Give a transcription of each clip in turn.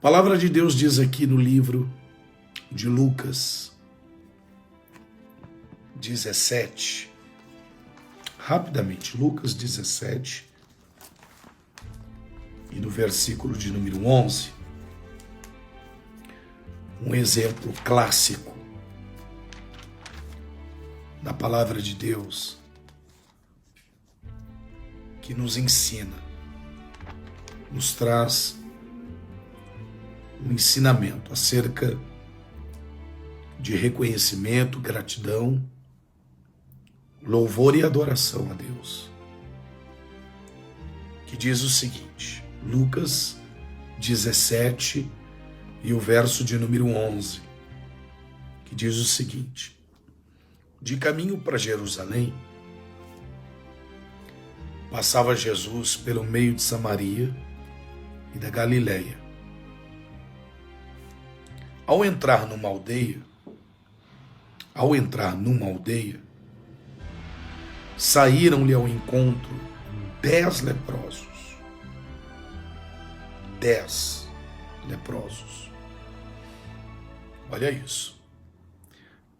palavra de Deus diz aqui no livro de Lucas 17, rapidamente, Lucas 17, e no versículo de número 11, um exemplo clássico da palavra de Deus que nos ensina, nos traz um ensinamento acerca de reconhecimento, gratidão, louvor e adoração a Deus. Que diz o seguinte, Lucas 17 e o verso de número 11, que diz o seguinte: de caminho para Jerusalém, passava Jesus pelo meio de Samaria e da Galileia. Ao entrar numa aldeia, saíram-lhe ao encontro 10 leprosos. 10 leprosos. Olha isso.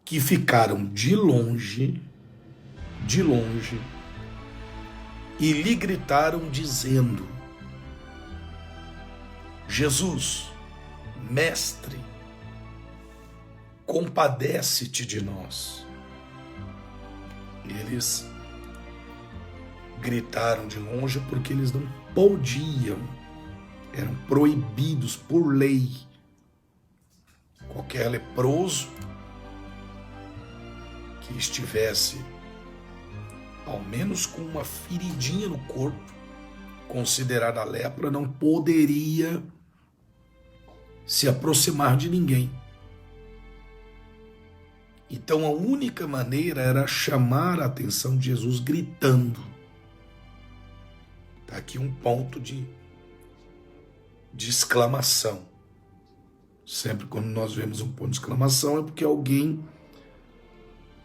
Que ficaram de longe, e lhe gritaram dizendo: Jesus, mestre, compadece-te de nós. Eles gritaram de longe porque eles não podiam, eram proibidos por lei. Qualquer leproso que estivesse ao menos com uma feridinha no corpo, considerada lepra, não poderia se aproximar de ninguém. Então a única maneira era chamar a atenção de Jesus gritando. Está aqui um ponto de exclamação. Sempre quando nós vemos um ponto de exclamação é porque alguém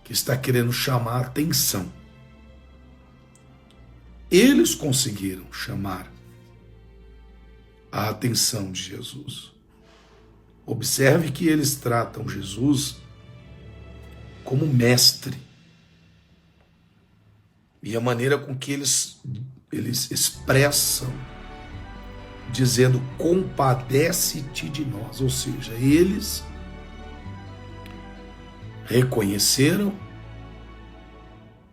que está querendo chamar a atenção. Eles conseguiram chamar a atenção de Jesus. Observe que eles tratam Jesus como mestre. E a maneira com que eles expressam, dizendo: compadece-te de nós. Ou seja, eles reconheceram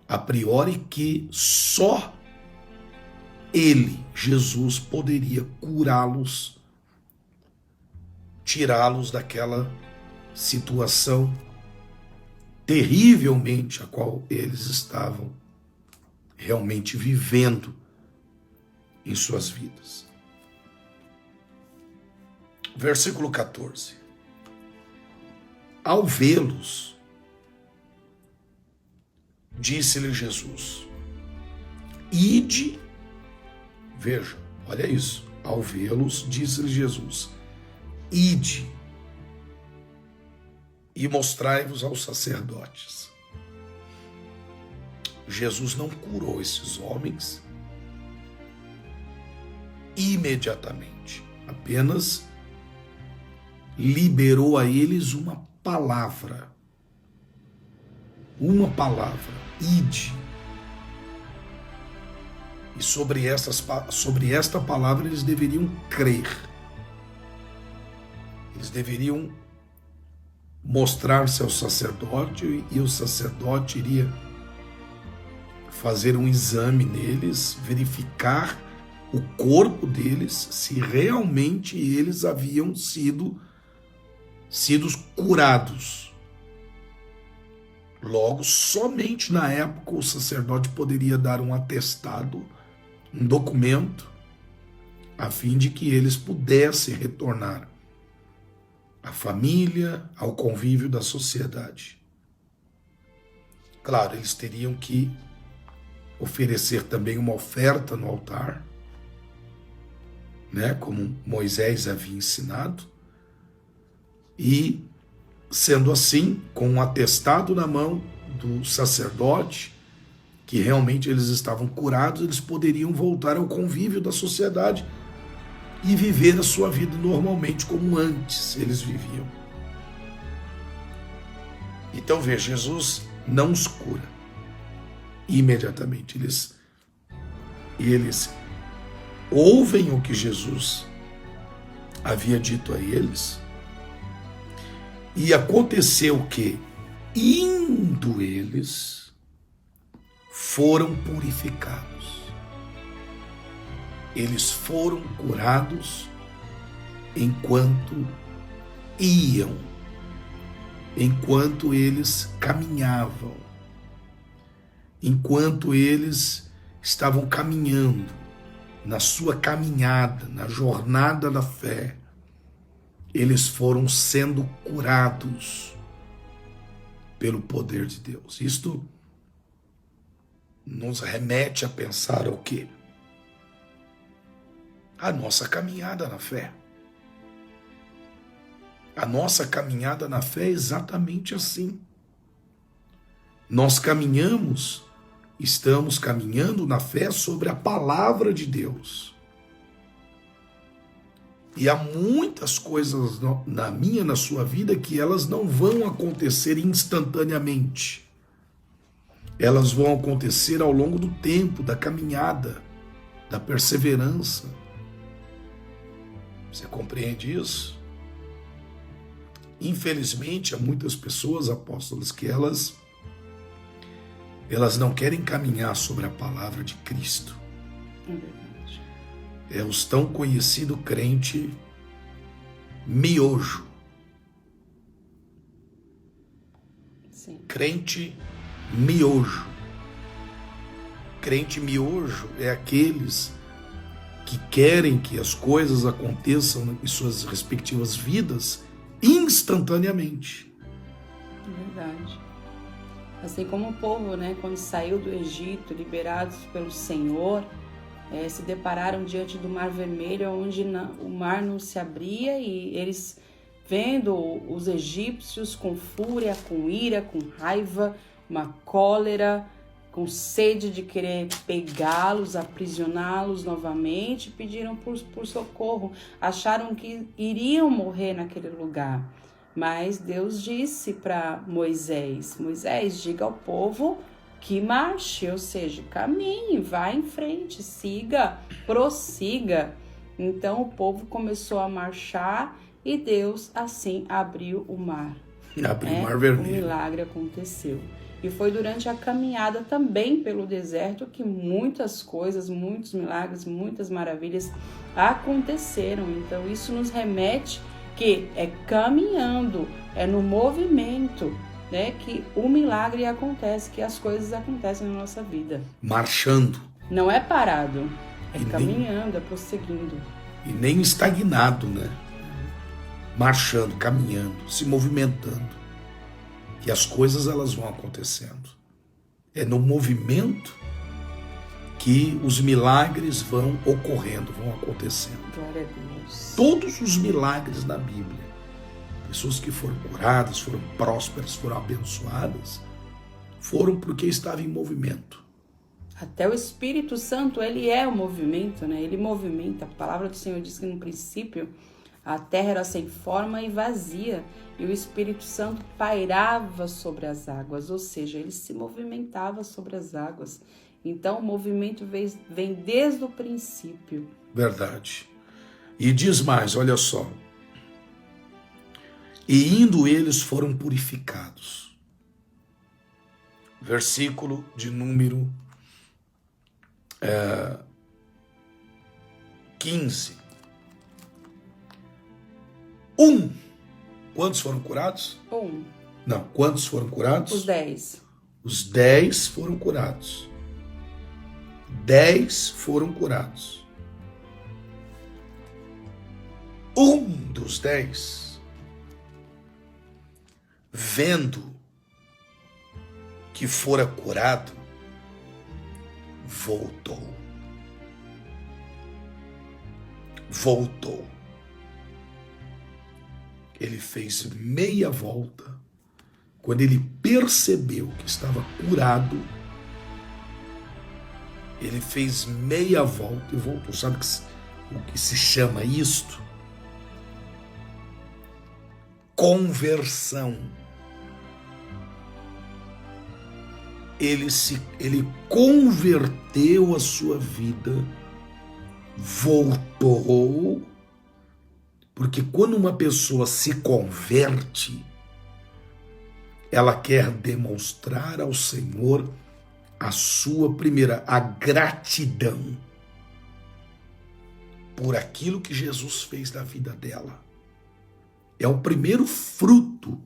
a priori que só ele, Jesus, poderia curá-los, tirá-los daquela situação terrivelmente a qual eles estavam realmente vivendo em suas vidas. Versículo 14. Ao vê-los, disse-lhe Jesus: ide. Veja, olha isso. Ao vê-los, disse-lhe Jesus: ide e mostrai-vos aos sacerdotes. Jesus não curou esses homens imediatamente, apenas liberou a eles uma palavra. Uma palavra, ide. E sobre esta palavra eles deveriam crer. Eles deveriam mostrar-se ao sacerdote e o sacerdote iria fazer um exame neles, verificar o corpo deles, se realmente eles haviam sido curados. Logo, somente na época o sacerdote poderia dar um atestado, um documento, a fim de que eles pudessem retornar à família, ao convívio da sociedade. Claro, eles teriam que oferecer também uma oferta no altar, né, como Moisés havia ensinado, e, sendo assim, com um atestado na mão do sacerdote, que realmente eles estavam curados, eles poderiam voltar ao convívio da sociedade e viver a sua vida normalmente como antes eles viviam. Então veja, Jesus não os cura imediatamente. Eles ouvem o que Jesus havia dito a eles, e aconteceu que, indo eles, foram purificados. Eles foram curados enquanto iam, enquanto eles caminhavam, enquanto eles estavam caminhando na sua caminhada, na jornada da fé, eles foram sendo curados pelo poder de Deus. Isto nos remete a pensar o quê? A nossa caminhada na fé. A nossa caminhada na fé é exatamente assim. Nós estamos caminhando na fé sobre a palavra de Deus. E há muitas coisas na minha, na sua vida, que elas não vão acontecer instantaneamente. Elas vão acontecer ao longo do tempo, da caminhada, da perseverança. Você compreende isso? Infelizmente, há muitas pessoas, apóstolos, que elas não querem caminhar sobre a palavra de Cristo. É verdade. É os tão conhecido crente miojo. Sim. Crente miojo. Crente miojo é aqueles que querem que as coisas aconteçam em suas respectivas vidas instantaneamente. É verdade. Assim como o povo, né, quando saiu do Egito, liberados pelo Senhor, se depararam diante do Mar Vermelho, onde o mar não se abria, e eles, vendo os egípcios com fúria, com ira, com raiva, uma cólera, com sede de querer pegá-los, aprisioná-los novamente, pediram por socorro, acharam que iriam morrer naquele lugar. Mas Deus disse para Moisés, diga ao povo que marche, ou seja, caminhe, vá em frente, siga, prossiga. Então o povo começou a marchar e Deus assim abriu o mar. Abriu o Mar Vermelho. O milagre aconteceu. E foi durante a caminhada também pelo deserto que muitas coisas, muitos milagres, muitas maravilhas aconteceram. Então isso nos remete que é caminhando, é no movimento, né, que o milagre acontece, que as coisas acontecem na nossa vida. Marchando. Não é parado, é caminhando, é prosseguindo. E nem estagnado, né? Marchando, caminhando, se movimentando. Que as coisas elas vão acontecendo. É no movimento que os milagres vão ocorrendo, vão acontecendo. Glória a Deus. Todos os milagres na Bíblia, pessoas que foram curadas, foram prósperas, foram abençoadas, foram porque estavam em movimento. Até o Espírito Santo, ele é o movimento, né? Ele movimenta. A palavra do Senhor diz que no princípio a terra era sem forma e vazia, e o Espírito Santo pairava sobre as águas, ou seja, ele se movimentava sobre as águas. Então o movimento vem desde o princípio. Verdade. E diz mais, olha só. E indo eles foram purificados. Versículo de número 15. Quantos foram curados? Não, quantos foram curados? Os 10. Os 10 foram curados. 10 foram curados. Um dos 10, vendo que fora curado, voltou. Ele fez meia volta. Quando ele percebeu que estava curado, ele fez meia volta e voltou. Sabe que o que se chama isto? Conversão. Ele converteu a sua vida, voltou, porque quando uma pessoa se converte, ela quer demonstrar ao Senhor a sua a gratidão por aquilo que Jesus fez na vida dela. É o primeiro fruto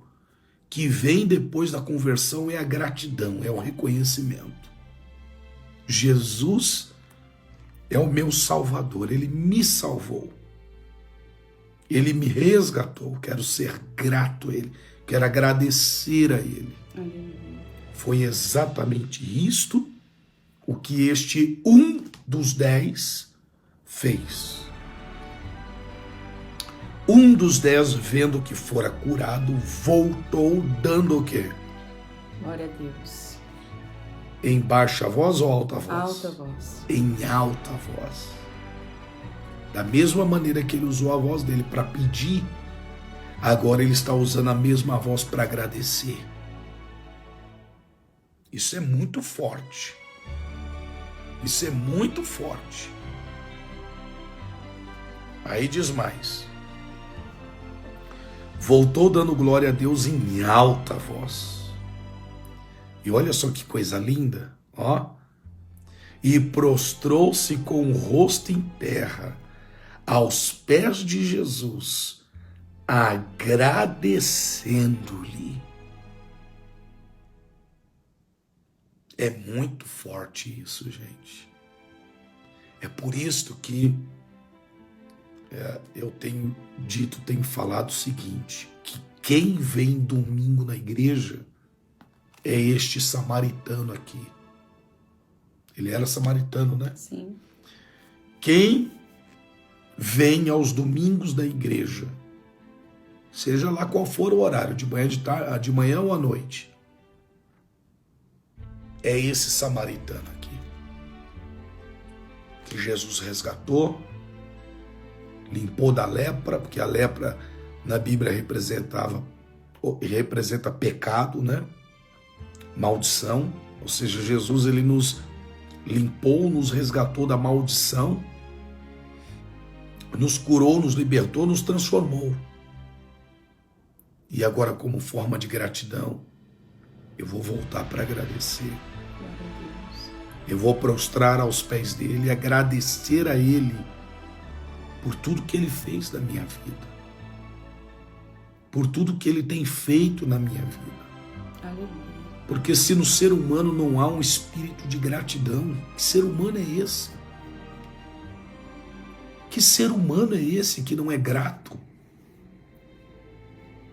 que vem depois da conversão, é a gratidão, é o reconhecimento. Jesus é o meu Salvador, Ele me salvou. Ele me resgatou, quero ser grato a Ele, quero agradecer a Ele. Foi exatamente isto o que este um dos 10 fez. Um dos 10, vendo que fora curado, voltou dando o quê? Glória a Deus. Em baixa voz ou alta voz? Alta voz. Em alta voz. Da mesma maneira que ele usou a voz dele para pedir, agora ele está usando a mesma voz para agradecer. Isso é muito forte. Isso é muito forte. Aí diz mais. Voltou dando glória a Deus em alta voz. E olha só que coisa linda, ó. E prostrou-se com o rosto em terra, aos pés de Jesus, agradecendo-lhe. É muito forte isso, gente. É por isso que eu tenho falado o seguinte, que quem vem domingo na igreja é este samaritano aqui. Ele era samaritano, né? Sim. Quem vem aos domingos da igreja, seja lá qual for o horário, de manhã ou à noite, é esse samaritano aqui, que Jesus resgatou, limpou da lepra, porque a lepra na Bíblia representa pecado, né? Maldição, ou seja, Jesus ele nos limpou, nos resgatou da maldição, nos curou, nos libertou, nos transformou. E agora, como forma de gratidão, eu vou voltar para agradecer. Eu vou prostrar aos pés dele e agradecer a ele por tudo que ele fez na minha vida, por tudo que ele tem feito na minha vida. Aleluia. Porque se no ser humano não há um espírito de gratidão, que ser humano é esse? Que ser humano é esse que não é grato?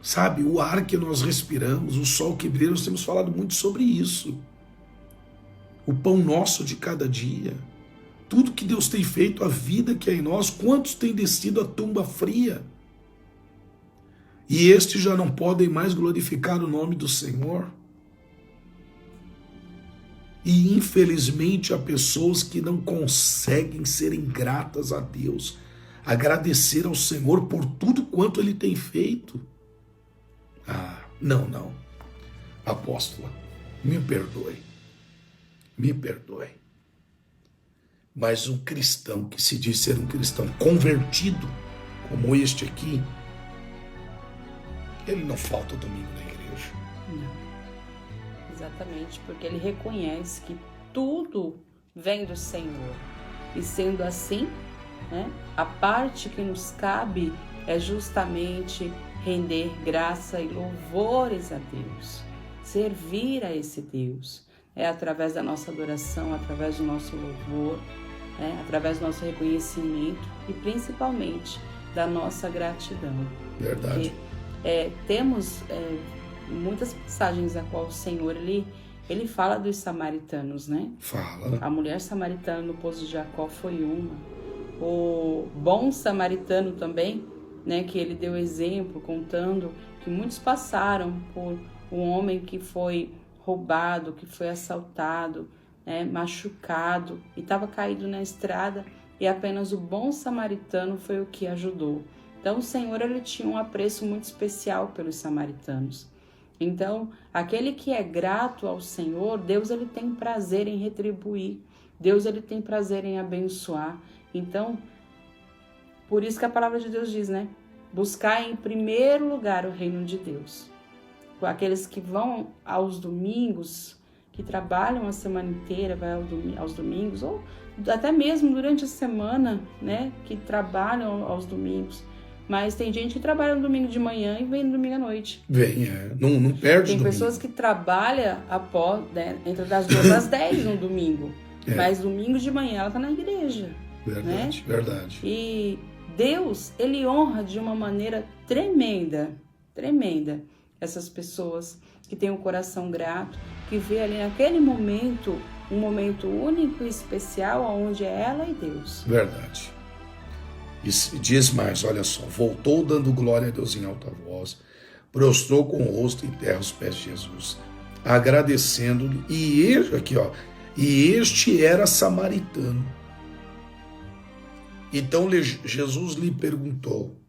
Sabe, o ar que nós respiramos, o sol que brilha, nós temos falado muito sobre isso. O pão nosso de cada dia, tudo que Deus tem feito, a vida que é em nós, quantos têm descido a tumba fria? E estes já não podem mais glorificar o nome do Senhor? E infelizmente há pessoas que não conseguem ser gratas a Deus, agradecer ao Senhor por tudo quanto Ele tem feito. Não. Apóstola, me perdoe. Me perdoe. Mas um cristão que se diz ser um cristão convertido, como este aqui, ele não falta domingo na igreja. Não. Exatamente, porque ele reconhece que tudo vem do Senhor. E sendo assim, né, a parte que nos cabe é justamente render graça e louvores a Deus, servir a esse Deus. É através da nossa adoração, através do nosso louvor, através do nosso reconhecimento e principalmente da nossa gratidão. Verdade. Porque, temos muitas passagens a qual o Senhor ele fala dos samaritanos, né? Fala. A mulher samaritana no poço de Jacó foi uma. O bom samaritano também, né? Que ele deu exemplo contando que muitos passaram por um homem que foi roubado, que foi assaltado, né, machucado e estava caído na estrada e apenas o bom samaritano foi o que ajudou. Então o Senhor ele tinha um apreço muito especial pelos samaritanos. Então, aquele que é grato ao Senhor, Deus ele tem prazer em retribuir. Deus ele tem prazer em abençoar. Então, por isso que a palavra de Deus diz, né? Buscar em primeiro lugar o reino de Deus. Aqueles que vão aos domingos, que trabalham a semana inteira, vai aos domingos, ou até mesmo durante a semana, né? Que trabalham aos domingos. Mas tem gente que trabalha no domingo de manhã e vem no domingo à noite. Não perde Tem domingo. pessoas que trabalham após, né, entre das 2 às 10 no domingo. Mas domingo de manhã ela está na igreja. Verdade, né? verdade. E Deus, ele honra de uma maneira tremenda, tremenda, essas pessoas que têm um coração grato, que vê ali naquele momento, um momento único e especial, onde é ela e Deus. Verdade. E diz mais, olha só, voltou dando glória a Deus em alta voz, prostrou com o rosto em terra aos pés de Jesus, agradecendo-lhe, e este era samaritano. Então Jesus lhe perguntou,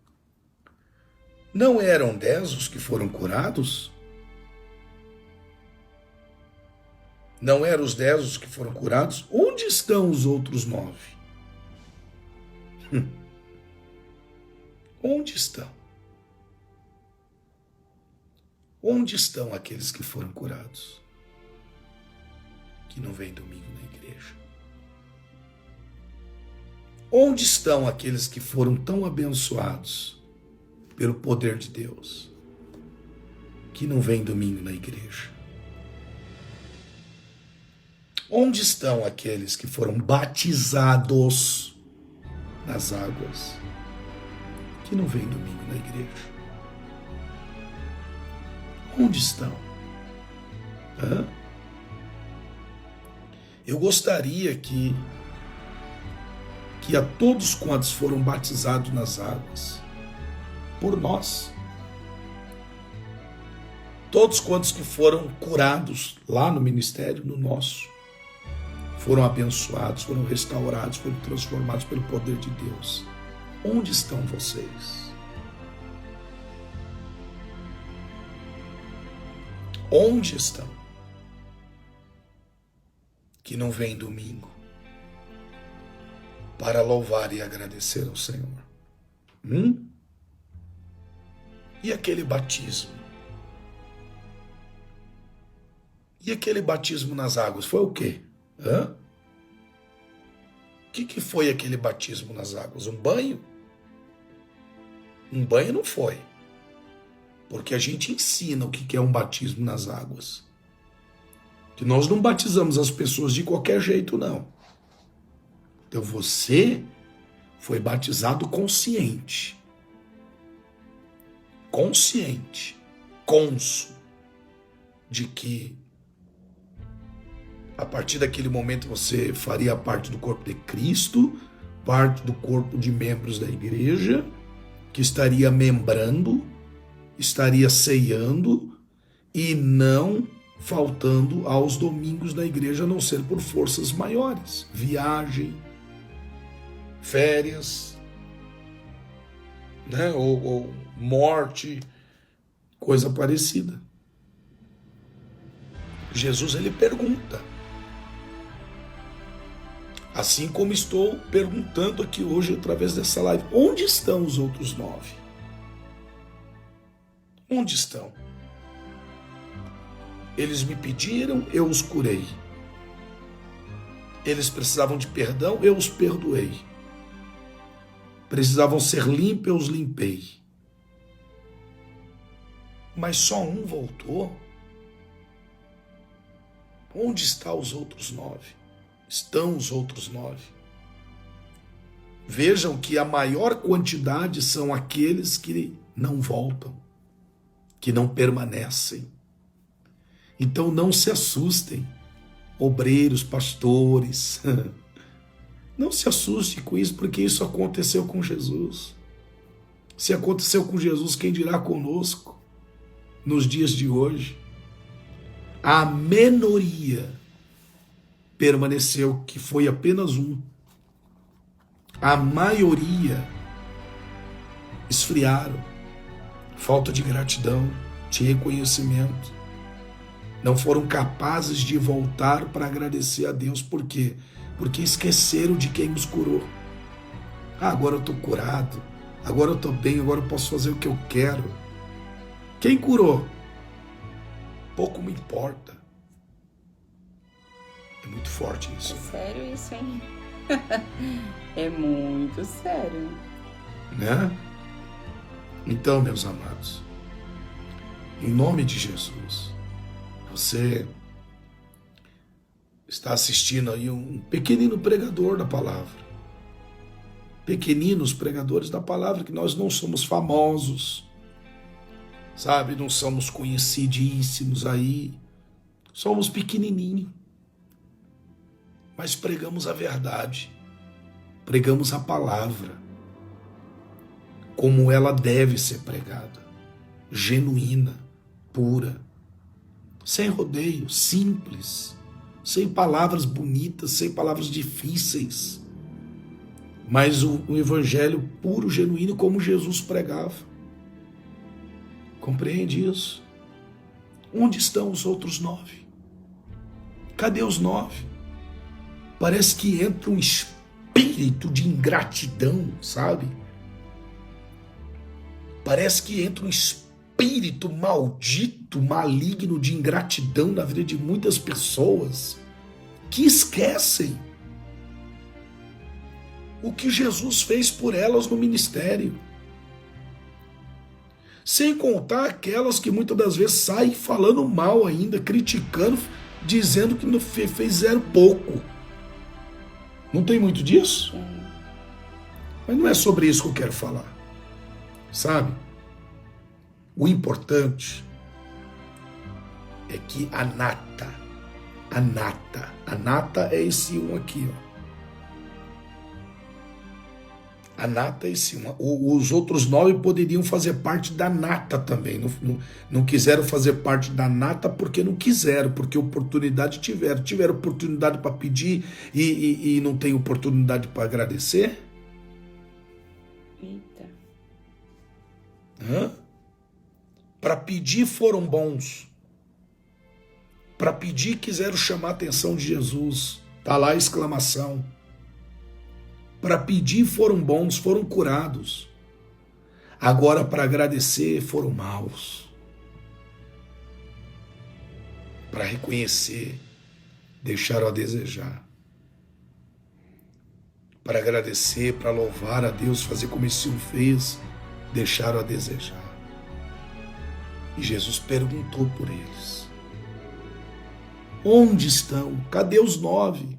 não eram 10 os que foram curados? Não eram os 10 os que foram curados? Onde estão os outros 9? Onde estão? Onde estão aqueles que foram curados? Que não vêm domingo na igreja. Onde estão aqueles que foram tão abençoados pelo poder de Deus, que não vêm domingo na igreja? Onde estão aqueles que foram batizados nas águas, que não vêm domingo na igreja? Onde estão? Eu gostaria que a todos quantos foram batizados nas águas, por nós, todos quantos que foram curados lá no ministério, no nosso, foram abençoados, foram restaurados, foram transformados pelo poder de Deus. Onde estão vocês? Onde estão? Que não vem domingo para louvar e agradecer ao Senhor. E aquele batismo? E aquele batismo nas águas foi o quê? O que foi aquele batismo nas águas? Um banho? Um banho não foi. Porque a gente ensina o que é um batismo nas águas. Que nós não batizamos as pessoas de qualquer jeito, não. Então você foi batizado consciente. Consciente. Cônscio de que a partir daquele momento você faria parte do corpo de Cristo, parte do corpo de membros da igreja, que estaria membrando, estaria ceiando e não faltando aos domingos da igreja, a não ser por forças maiores, viagem, férias, né? ou morte, coisa parecida. Jesus ele pergunta, assim como estou perguntando aqui hoje através dessa live, onde estão os outros 9? Onde estão? Eles me pediram, eu os curei. Eles precisavam de perdão, eu os perdoei. Precisavam ser limpos, eu os limpei. Mas só um voltou. Onde estão os outros 9? Estão os outros 9. Vejam que a maior quantidade são aqueles que não voltam, que não permanecem. Então não se assustem, obreiros, pastores. Não se assuste com isso, porque isso aconteceu com Jesus. Se aconteceu com Jesus, quem dirá conosco nos dias de hoje? A minoria permaneceu, que foi apenas um. A maioria esfriaram. Falta de gratidão, de reconhecimento. Não foram capazes de voltar para agradecer a Deus. Por quê? Porque esqueceram de quem os curou. Agora eu estou curado, agora eu estou bem, agora eu posso fazer o que eu quero. Quem curou? Pouco me importa. É muito forte isso. É sério isso, hein? É muito sério. Né? Então, meus amados, em nome de Jesus, você está assistindo aí um pequenino pregador da palavra. Pequeninos pregadores da palavra, que nós não somos famosos, sabe? Não somos conhecidíssimos aí. Somos pequenininho. Mas pregamos a verdade. Pregamos a palavra. Como ela deve ser pregada. Genuína, pura. Sem rodeio, simples. Sem palavras bonitas, sem palavras difíceis. Mas o evangelho puro, genuíno, como Jesus pregava. Compreende isso? Onde estão os outros 9? Cadê os 9? Parece que entra um espírito de ingratidão, sabe? Parece que entra um espírito maldito, maligno de ingratidão na vida de muitas pessoas que esquecem o que Jesus fez por elas no ministério. Sem contar aquelas que muitas das vezes saem falando mal ainda, criticando, dizendo que fizeram pouco. Não tem muito disso? Mas não é sobre isso que eu quero falar. Sabe? O importante é que a nata é esse um aqui, ó. A nata é esse um. Os outros 9 poderiam fazer parte da nata também. Não quiseram fazer parte da nata porque não quiseram, porque oportunidade tiveram. Tiveram oportunidade para pedir e não tem oportunidade para agradecer? Eita. Para pedir foram bons. Para pedir quiseram chamar a atenção de Jesus. Está lá a exclamação. Para pedir foram bons, foram curados. Agora para agradecer foram maus. Para reconhecer, deixaram a desejar. Para agradecer, para louvar a Deus, fazer como esse um fez, deixaram a desejar. E Jesus perguntou por eles. Onde estão? Cadê os 9?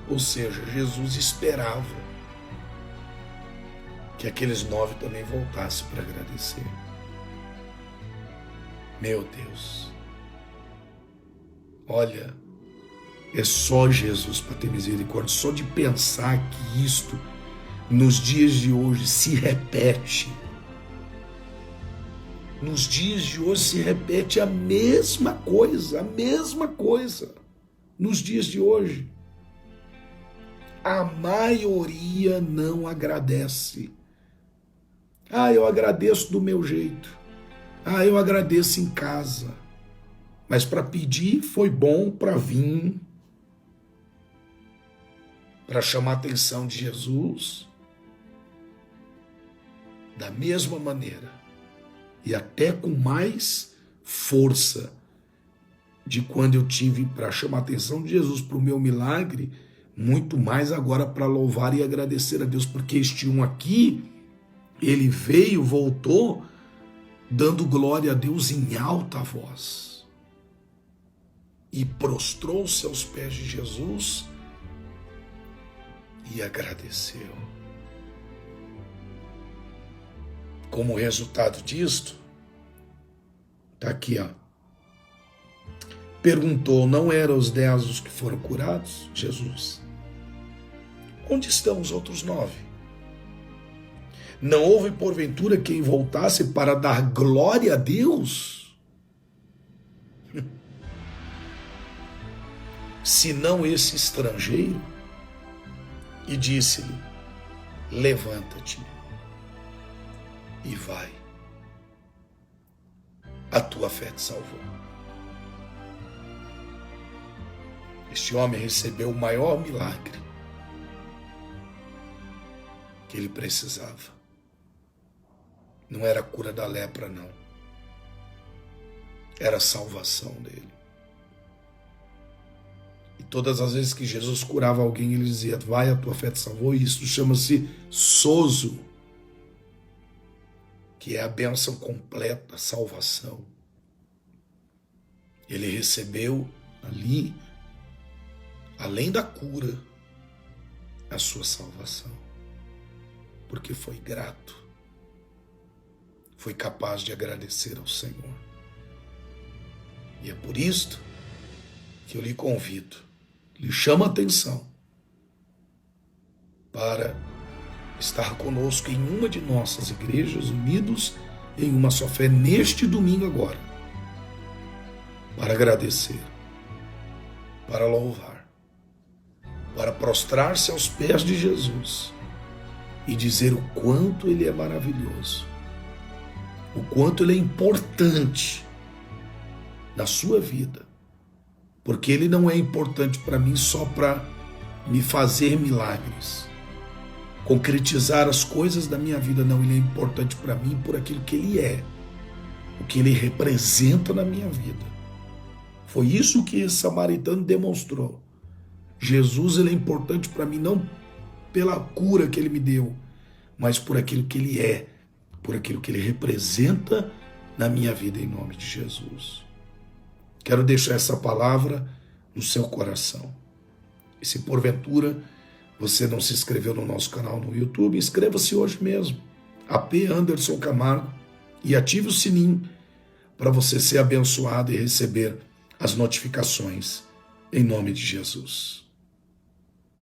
Ou seja, Jesus esperava que aqueles 9 também voltassem para agradecer. Meu Deus. Olha, é só Jesus para ter misericórdia. Só de pensar que isto, nos dias de hoje, se repete. Nos dias de hoje se repete a mesma coisa. Nos dias de hoje. A maioria não agradece. Eu agradeço do meu jeito. Eu agradeço em casa. Mas para pedir foi bom para vir, para chamar a atenção de Jesus. Da mesma maneira. E até com mais força de quando eu tive para chamar a atenção de Jesus para o meu milagre, muito mais agora para louvar e agradecer a Deus, porque este um aqui, ele veio, voltou, dando glória a Deus em alta voz. E prostrou-se aos pés de Jesus e agradeceu. Como resultado disto, está aqui, ó. Perguntou, não eram os 10 os que foram curados? Jesus. Onde estão os outros 9? Não houve porventura quem voltasse para dar glória a Deus? Senão esse estrangeiro? E disse-lhe, levanta-te e vai. A tua fé te salvou. Este homem recebeu o maior milagre que ele precisava. Não era a cura da lepra, não. Era a salvação dele. E todas as vezes que Jesus curava alguém, ele dizia, vai, a tua fé te salvou. E isso chama-se sozo, que é a bênção completa, a salvação. Ele recebeu ali, além da cura, a sua salvação. Porque foi grato. Foi capaz de agradecer ao Senhor. E é por isto que eu lhe convido, lhe chamo a atenção para estar conosco em uma de nossas igrejas, unidos em uma só fé, neste domingo agora, para agradecer, para louvar, para prostrar-se aos pés de Jesus e dizer o quanto Ele é maravilhoso, o quanto Ele é importante na sua vida, porque Ele não é importante para mim só para me fazer milagres, concretizar as coisas da minha vida, não. Ele é importante para mim por aquilo que Ele é, o que Ele representa na minha vida. Foi isso que esse samaritano demonstrou. Jesus, Ele é importante para mim não pela cura que Ele me deu, mas por aquilo que Ele é, por aquilo que Ele representa na minha vida, em nome de Jesus. Quero deixar essa palavra no seu coração. E se porventura você não se inscreveu no nosso canal no YouTube, inscreva-se hoje mesmo, AP Anderson Camargo, e ative o sininho para você ser abençoado e receber as notificações, em nome de Jesus.